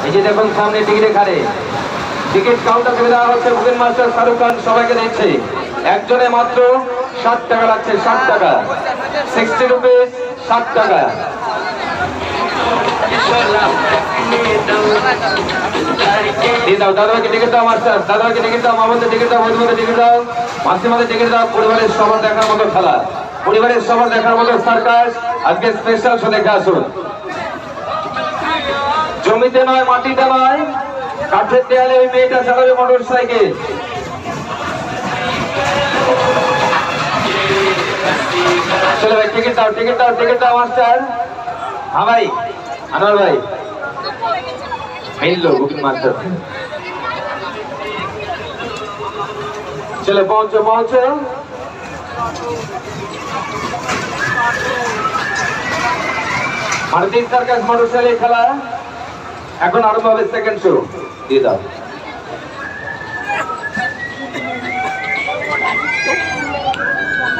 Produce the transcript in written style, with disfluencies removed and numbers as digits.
এই যে দেখুন সামনে টিকিটে খারে টিকিট কাউন্টার থেকে দেওয়া হচ্ছে বুকিং মাস্টার শাহরুখ খান সবাইকে দিচ্ছে একজনে মাত্র 60 টাকা লাগছে 60 টাকা 60 রুপিস 60 টাকা দিয়ে দাও দাদাকে টিকিট দাও মাস্টার দাদাকে টিকিট দাও মামাদের টিকিট দাও বন্ধুদের টিকিট দাও মাসিমাদের টিকিট দাও পরিবারের সবার দেখার মতো খেলা পরিবারের সবার দেখার মতো সার্কাস আজকে স্পেশাল শো দেখে আসুন জমিতে নয় মাটিতে নয় কাঠের দেয়ালে ওই মেয়েটা চালাবে মোটর সাইকেল চলো ভাই টিকিট দাও টিকিট দাও টিকিট দাও মাস্টার হ্যাঁ ভাই আনোয়ার ভাই মিললো বুকিং মাস্টার চলো পৌঁছো পৌঁছো ভারতীয় সার্কাস মোটর সাইকেল খেলা এখন আরম্ভ হবে সেকেন্ড শো দিয়ে দাও